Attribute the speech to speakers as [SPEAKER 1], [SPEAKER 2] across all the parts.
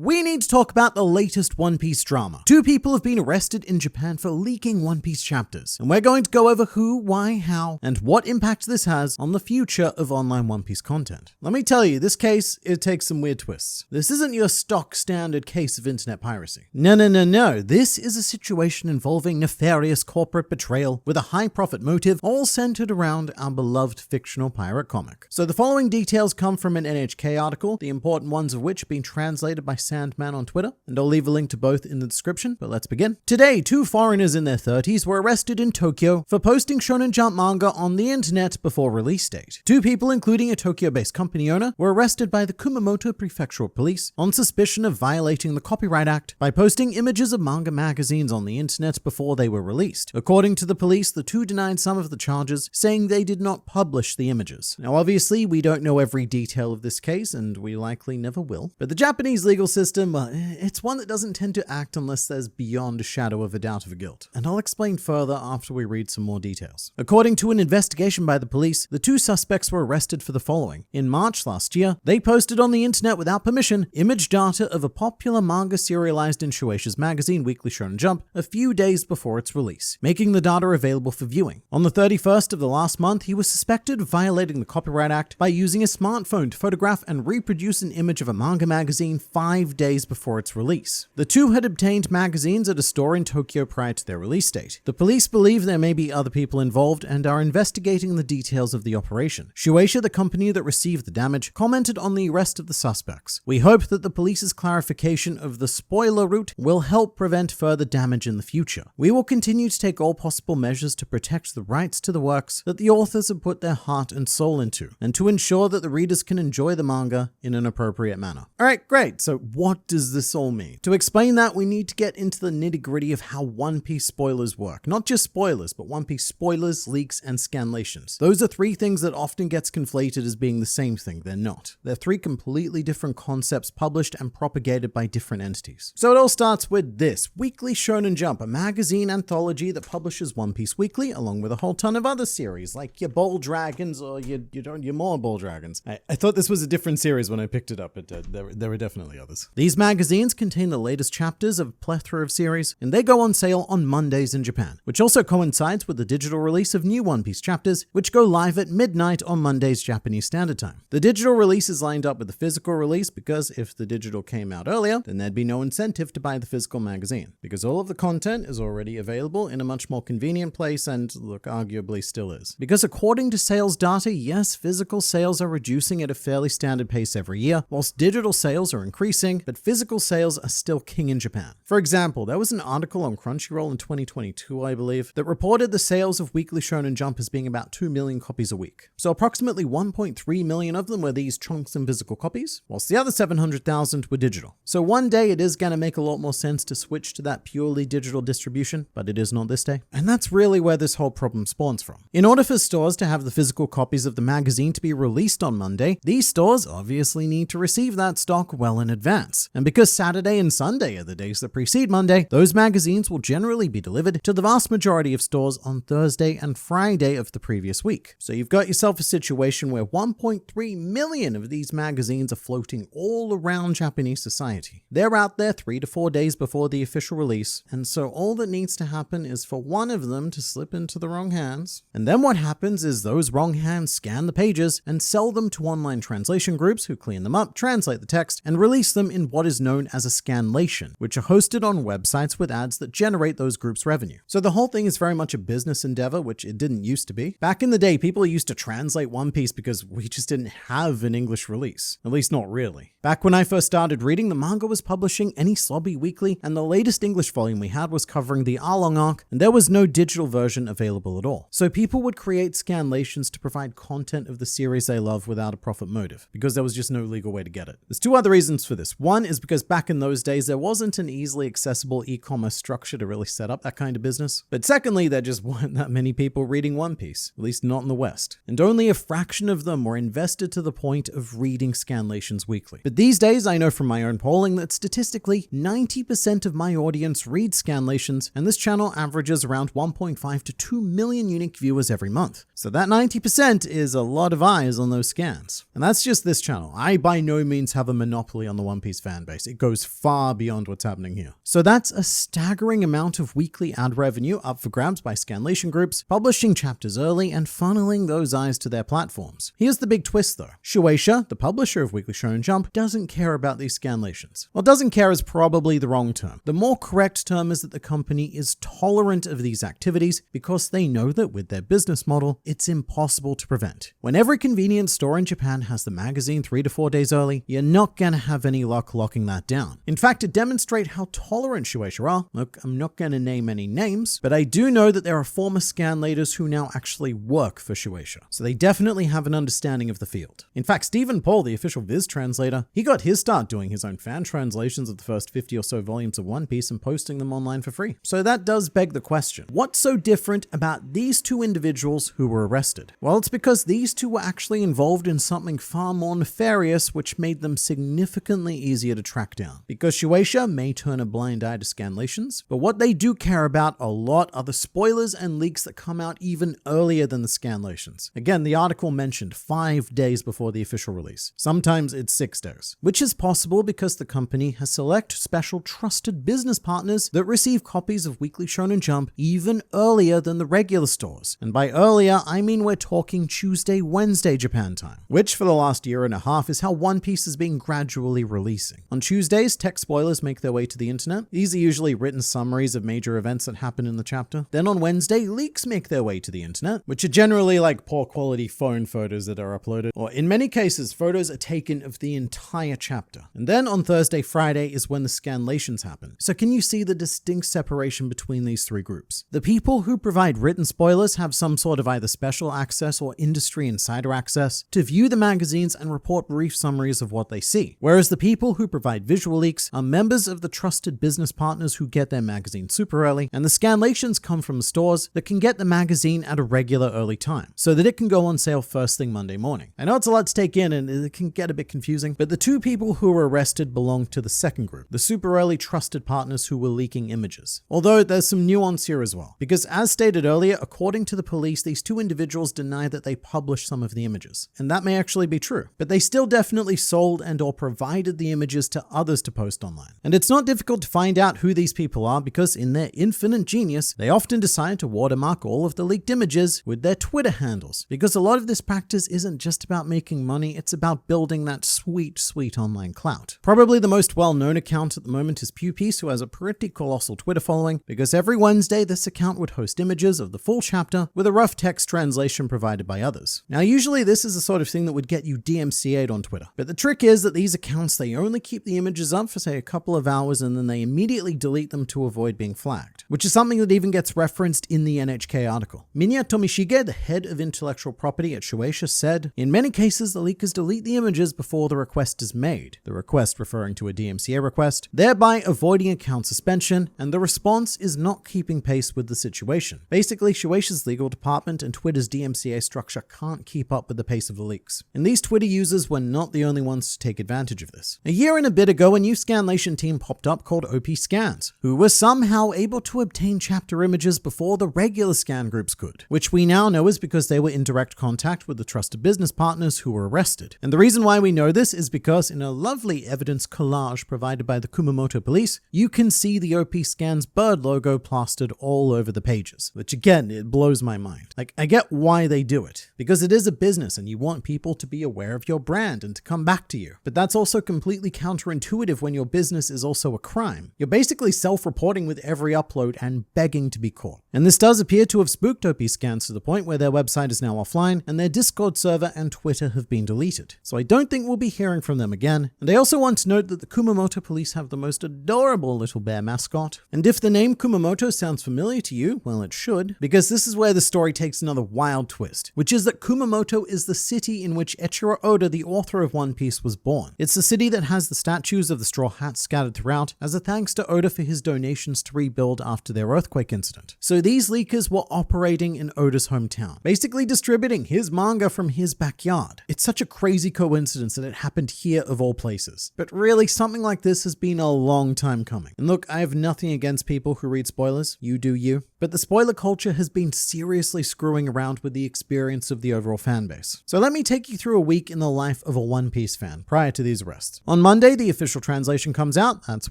[SPEAKER 1] We need to talk about the latest One Piece drama. Two people have been arrested in Japan for leaking One Piece chapters, and we're going to go over who, why, how, and what impact this has on the future of online One Piece content. Let me tell you, this case, it takes some weird twists. This isn't your stock standard case of internet piracy. No. This is a situation involving nefarious corporate betrayal with a high profit motive, all centered around our beloved fictional pirate comic. So the following details come from an NHK article, the important ones of which have been translated by Sandman on Twitter, and I'll leave a link to both in the description, but let's begin. Today, two foreigners in their 30s were arrested in Tokyo for posting Shonen Jump manga on the internet before release date. Two people, including a Tokyo-based company owner, were arrested by the Kumamoto Prefectural Police on suspicion of violating the Copyright Act by posting images of manga magazines on the internet before they were released. According to the police, the two denied some of the charges, saying they did not publish the images. Now, obviously, we don't know every detail of this case, and we likely never will, but the Japanese legal system, well, it's one that doesn't tend to act unless there's beyond a shadow of a doubt of guilt. And I'll explain further after we read some more details. According to an investigation by the police, the two suspects were arrested for the following. In March last year, they posted on the internet without permission image data of a popular manga serialized in Shueisha's magazine Weekly Shonen Jump a few days before its release, making the data available for viewing. On the 31st of the last month, he was suspected of violating the Copyright Act by using a smartphone to photograph and reproduce an image of a manga magazine 5 days before its release. The two had obtained magazines at a store in Tokyo prior to their release date. The police believe there may be other people involved and are investigating the details of the operation. Shueisha, the company that received the damage, commented on the arrest of the suspects. "We hope that the police's clarification of the spoiler route will help prevent further damage in the future. We will continue to take all possible measures to protect the rights to the works that the authors have put their heart and soul into, and to ensure that the readers can enjoy the manga in an appropriate manner." Alright, great. So what does this all mean? To explain that, we need to get into the nitty-gritty of how One Piece spoilers work. Not just spoilers, but One Piece spoilers, leaks, and scanlations. Those are three things that often gets conflated as being the same thing. They're not. They're three completely different concepts published and propagated by different entities. So it all starts with this: Weekly Shonen Jump, a magazine anthology that publishes One Piece weekly, along with a whole ton of other series, like your Bold Dragons or your more Bold Dragons. I thought this was a different series when I picked it up, but there were definitely others. These magazines contain the latest chapters of a plethora of series, and they go on sale on Mondays in Japan, which also coincides with the digital release of new One Piece chapters, which go live at midnight on Mondays Japanese Standard Time. The digital release is lined up with the physical release because if the digital came out earlier, then there'd be no incentive to buy the physical magazine, because all of the content is already available in a much more convenient place, and look, arguably still is. Because according to sales data, yes, physical sales are reducing at a fairly standard pace every year, whilst digital sales are increasing, but physical sales are still king in Japan. For example, there was an article on Crunchyroll in 2022, I believe, that reported the sales of Weekly Shonen Jump as being about 2 million copies a week. So approximately 1.3 million of them were these chunks and physical copies, whilst the other 700,000 were digital. So one day it is going to make a lot more sense to switch to that purely digital distribution, but it is not this day. And that's really where this whole problem spawns from. In order for stores to have the physical copies of the magazine to be released on Monday, these stores obviously need to receive that stock well in advance. And because Saturday and Sunday are the days that precede Monday, those magazines will generally be delivered to the vast majority of stores on Thursday and Friday of the previous week. So you've got yourself a situation where 1.3 million of these magazines are floating all around Japanese society. They're out there 3 to 4 days before the official release, and so all that needs to happen is for one of them to slip into the wrong hands. And then what happens is those wrong hands scan the pages and sell them to online translation groups who clean them up, translate the text, and release them in what is known as a scanlation, which are hosted on websites with ads that generate those groups' revenue. So the whole thing is very much a business endeavor, which it didn't used to be. Back in the day, people used to translate One Piece because we just didn't have an English release. At least not really. Back when I first started reading, the manga was publishing Any Slobby Weekly, and the latest English volume we had was covering the Arlong arc, and there was no digital version available at all. So people would create scanlations to provide content of the series they love without a profit motive, because there was just no legal way to get it. There's two other reasons for this. One is because back in those days, there wasn't an easily accessible e-commerce structure to really set up that kind of business. But secondly, there just weren't that many people reading One Piece, at least not in the West. And only a fraction of them were invested to the point of reading scanlations weekly. But these days, I know from my own polling that statistically, 90% of my audience read scanlations, and this channel averages around 1.5 to 2 million unique viewers every month. So that 90% is a lot of eyes on those scans. And that's just this channel. I by no means have a monopoly on the One Piece Piece fanbase. It goes far beyond what's happening here. So that's a staggering amount of weekly ad revenue up for grabs by scanlation groups, publishing chapters early and funneling those eyes to their platforms. Here's the big twist though. Shueisha, the publisher of Weekly Shonen Jump, doesn't care about these scanlations. Well, doesn't care is probably the wrong term. The more correct term is that the company is tolerant of these activities because they know that with their business model, it's impossible to prevent. When every convenience store in Japan has the magazine 3 to 4 days early, you're not gonna have any luck locking that down. In fact, to demonstrate how tolerant Shueisha are, look, I'm not gonna name any names, but I do know that there are former scanlators who now actually work for Shueisha, so they definitely have an understanding of the field. In fact, Stephen Paul, the official Viz translator, he got his start doing his own fan translations of the first 50 or so volumes of One Piece and posting them online for free. So that does beg the question, what's so different about these two individuals who were arrested? Well, it's because these two were actually involved in something far more nefarious, which made them significantly easier to track down. Because Shueisha may turn a blind eye to scanlations, but what they do care about a lot are the spoilers and leaks that come out even earlier than the scanlations. Again, the article mentioned 5 days before the official release. Sometimes it's 6 days, which is possible because the company has select special trusted business partners that receive copies of Weekly Shonen Jump even earlier than the regular stores. And by earlier, I mean we're talking Tuesday, Wednesday Japan time, which for the last year and a half is how One Piece has been gradually releasing. On Tuesdays, tech spoilers make their way to the internet. These are usually written summaries of major events that happen in the chapter. Then on Wednesday, leaks make their way to the internet, which are generally like poor quality phone photos that are uploaded, or in many cases, photos are taken of the entire chapter. And then on Thursday, Friday is when the scanlations happen. So can you see the distinct separation between these three groups? The people who provide written spoilers have some sort of either special access or industry insider access to view the magazines and report brief summaries of what they see. Whereas the people who provide visual leaks are members of the trusted business partners who get their magazine super early, and the scanlations come from the stores that can get the magazine at a regular early time, so that it can go on sale first thing Monday morning. I know it's a lot to take in and it can get a bit confusing, but the two people who were arrested belong to the second group, the super early trusted partners who were leaking images. Although there's some nuance here as well, because as stated earlier, according to the police, these two individuals deny that they published some of the images, and that may actually be true, but they still definitely sold and or provided the images to others to post online. And it's not difficult to find out who these people are because in their infinite genius, they often decide to watermark all of the leaked images with their Twitter handles, because a lot of this practice isn't just about making money, it's about building that sweet online clout. Probably the most well-known account at the moment is Pewpiece, who has a pretty colossal Twitter following, because every Wednesday this account would host images of the full chapter with a rough text translation provided by others. Now usually this is the sort of thing that would get you DMCA'd on Twitter, but the trick is that these accounts, they only keep the images up for say a couple of hours and then they immediately delete them to avoid being flagged, which is something that even gets referenced in the NHK article. Minya Tomishige, the head of intellectual property at Shueisha, said, "In many cases, the leakers delete the images before the request is made," the request referring to a DMCA request, thereby avoiding account suspension, and the response is not keeping pace with the situation. Basically, Shueisha's legal department and Twitter's DMCA structure can't keep up with the pace of the leaks. And these Twitter users were not the only ones to take advantage of this. A year and a bit ago, a new scanlation team popped up called OP Scans, who were somehow able to obtain chapter images before the regular scan groups could, which we now know is because they were in direct contact with the trusted business partners who were arrested. And the reason why we know this is because in a lovely evidence collage provided by the Kumamoto police, you can see the OP Scans bird logo plastered all over the pages, which again, it blows my mind. Like, I get why they do it, because it is a business and you want people to be aware of your brand and to come back to you. But that's also completely counterintuitive when your business is also a crime. You're basically self-reporting with every upload and begging to be caught. And this does appear to have spooked OP Scans to the point where their website is now offline and their Discord server and Twitter have been deleted. So I don't think we'll be hearing from them again. And I also want to note that the Kumamoto police have the most adorable little bear mascot. And if the name Kumamoto sounds familiar to you, well, it should, because this is where the story takes another wild twist, which is that Kumamoto is the city in which Eiichiro Oda, the author of One Piece, was born. It's the city that has the statues of the Straw Hats scattered throughout as a thanks to Oda for his donations to rebuild after their earthquake incident. So these leakers were operating in Oda's hometown, basically distributing his manga from his backyard. It's such a crazy coincidence that it happened here of all places. But really, something like this has been a long time coming. And look, I have nothing against people who read spoilers. You do you. But the spoiler culture has been seriously screwing around with the experience of the overall fanbase. So let me take you through a week in the life of a One Piece fan prior to these arrests. On on Monday, the official translation comes out. That's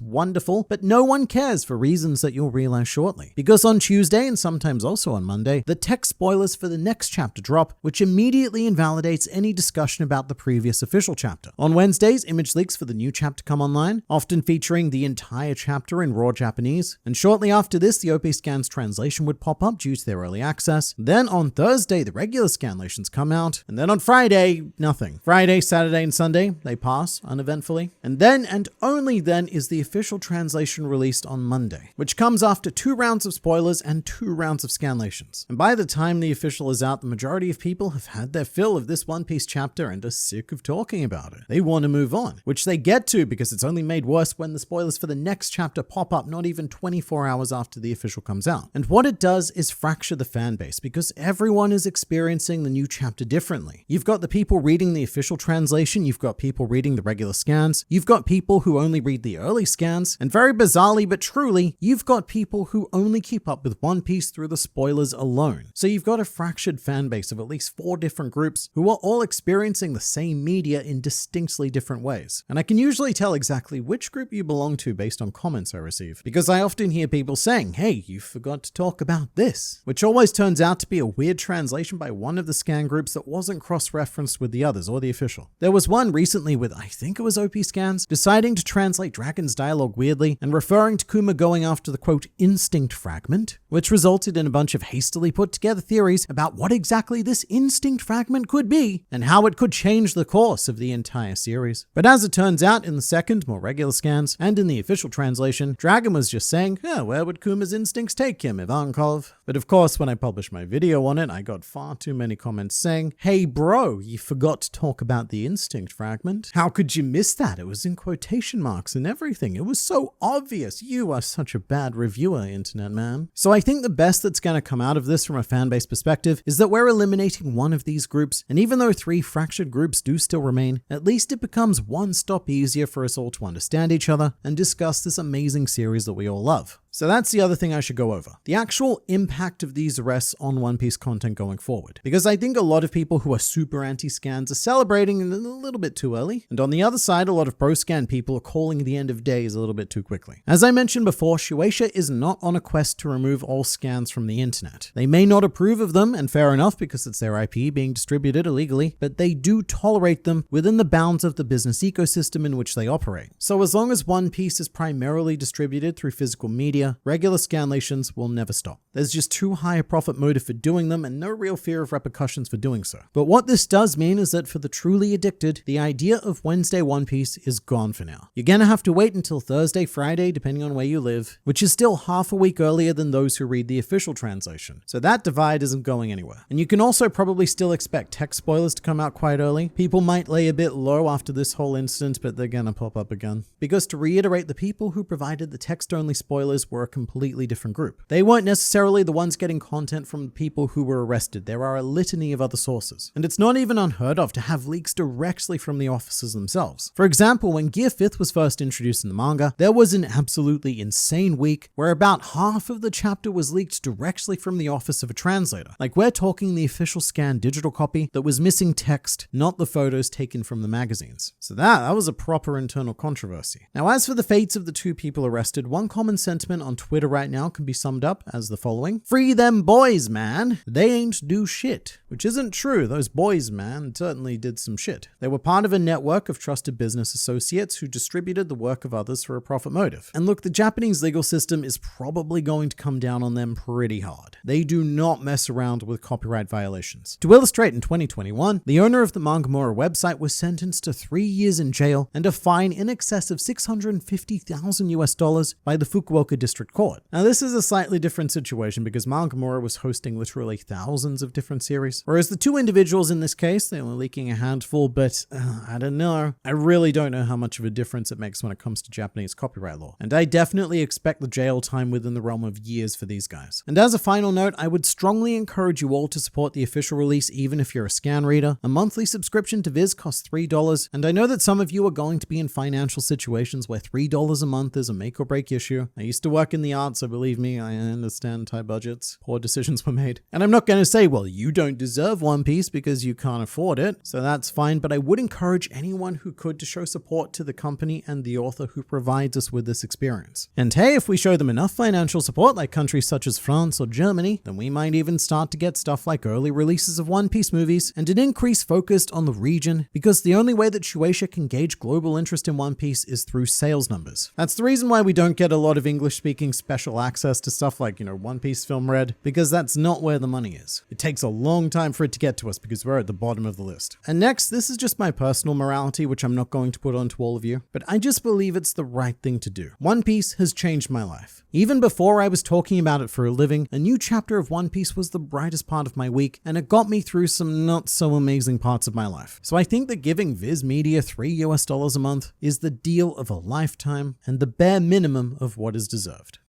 [SPEAKER 1] wonderful, but no one cares for reasons that you'll realize shortly. Because on Tuesday, and sometimes also on Monday, the text spoilers for the next chapter drop, which immediately invalidates any discussion about the previous official chapter. On Wednesdays, image leaks for the new chapter come online, often featuring the entire chapter in raw Japanese. And shortly after this, the OP Scans translation would pop up due to their early access. Then on Thursday, the regular scanlations come out. And then on Friday, nothing. Friday, Saturday, and Sunday, they pass uneventfully. And then, and only then, is the official translation released on Monday, which comes after 2 rounds of spoilers and 2 rounds of scanlations. And by the time the official is out, the majority of people have had their fill of this One Piece chapter and are sick of talking about it. They want to move on, which they get to because it's only made worse when the spoilers for the next chapter pop up not even 24 hours after the official comes out. And what it does is fracture the fan base because everyone is experiencing the new chapter differently. You've got the people reading the official translation, you've got people reading the regular scans, you've got people who only read the early scans, and very bizarrely but truly, you've got people who only keep up with One Piece through the spoilers alone. So you've got a fractured fan base of at least 4 different groups who are all experiencing the same media in distinctly different ways. And I can usually tell exactly which group you belong to based on comments I receive, because I often hear people saying, hey, you forgot to talk about this, which always turns out to be a weird translation by one of the scan groups that wasn't cross-referenced with the others or the official. There was one recently with, I think it was OP Scans, deciding to translate Dragon's dialogue weirdly and referring to Kuma going after the quote instinct fragment, which resulted in a bunch of hastily put together theories about what exactly this instinct fragment could be and how it could change the course of the entire series. But as it turns out, in the second, more regular scans, and in the official translation, Dragon was just saying, where would Kuma's instincts take him, Ivankov? But of course, when I published my video on it, I got far too many comments saying, hey bro, you forgot to talk about the instinct fragment. How could you miss that? It was in quotation marks and everything. It was so obvious. You are such a bad reviewer, internet man. So I think the best that's going to come out of this from a fanbase perspective is that we're eliminating one of these groups, and even though 3 fractured groups do still remain, at least it becomes one stop easier for us all to understand each other and discuss this amazing series that we all love. So that's the other thing I should go over. The actual impact of these arrests on One Piece content going forward. Because I think a lot of people who are super anti-scans are celebrating a little bit too early. And on the other side, a lot of pro-scan people are calling the end of days a little bit too quickly. As I mentioned before, Shueisha is not on a quest to remove all scans from the internet. They may not approve of them, and fair enough because it's their IP being distributed illegally, but they do tolerate them within the bounds of the business ecosystem in which they operate. So as long as One Piece is primarily distributed through physical media, regular scanlations will never stop. There's just too high a profit motive for doing them and no real fear of repercussions for doing so. But what this does mean is that for the truly addicted, the idea of Wednesday One Piece is gone for now. You're gonna have to wait until Thursday, Friday, depending on where you live, which is still half a week earlier than those who read the official translation. So that divide isn't going anywhere. And you can also probably still expect text spoilers to come out quite early. People might lay a bit low after this whole incident, but they're gonna pop up again. Because to reiterate, the people who provided the text-only spoilers were a completely different group. They weren't necessarily the ones getting content from the people who were arrested. There are a litany of other sources. And it's not even unheard of to have leaks directly from the officers themselves. For example, when Gear 5th was first introduced in the manga, there was an absolutely insane week where about half of the chapter was leaked directly from the office of a translator. Like, we're talking the official scanned digital copy that was missing text, not the photos taken from the magazines. So that was a proper internal controversy. Now, as for the fates of the 2 people arrested, one common sentiment on Twitter right now can be summed up as the following: free them boys, man. They ain't do shit. Which isn't true. Those boys, man, certainly did some shit. They were part of a network of trusted business associates who distributed the work of others for a profit motive. And look, the Japanese legal system is probably going to come down on them pretty hard. They do not mess around with copyright violations. To illustrate, in 2021, the owner of the Mangamora website was sentenced to 3 years in jail and a fine in excess of $650,000 by the Fukuoka District Court. Now, this is a slightly different situation because Mangamora was hosting literally thousands of different series, whereas the 2 individuals in this case, they were leaking a handful, but I don't know. I really don't know how much of a difference it makes when it comes to Japanese copyright law. And I definitely expect the jail time within the realm of years for these guys. And as a final note, I would strongly encourage you all to support the official release even if you're a scan reader. A monthly subscription to Viz costs $3, and I know that some of you are going to be in financial situations where $3 a month is a make or break issue. I used to work work in the arts, so believe me, I understand tight budgets. Poor decisions were made. And I'm not going to say, well, you don't deserve One Piece because you can't afford it, so that's fine, but I would encourage anyone who could to show support to the company and the author who provides us with this experience. And hey, if we show them enough financial support, like countries such as France or Germany, then we might even start to get stuff like early releases of One Piece movies and an increase focused on the region, because the only way that Shueisha can gauge global interest in One Piece is through sales numbers. That's the reason why we don't get a lot of English-speaking special access to stuff like, One Piece Film Red, because that's not where the money is. It takes a long time for it to get to us because we're at the bottom of the list. And next, this is just my personal morality, which I'm not going to put onto all of you, but I just believe it's the right thing to do. One Piece has changed my life. Even before I was talking about it for a living, a new chapter of One Piece was the brightest part of my week, and it got me through some not so amazing parts of my life. So I think that giving Viz Media $3 a month is the deal of a lifetime and the bare minimum of what is deserved.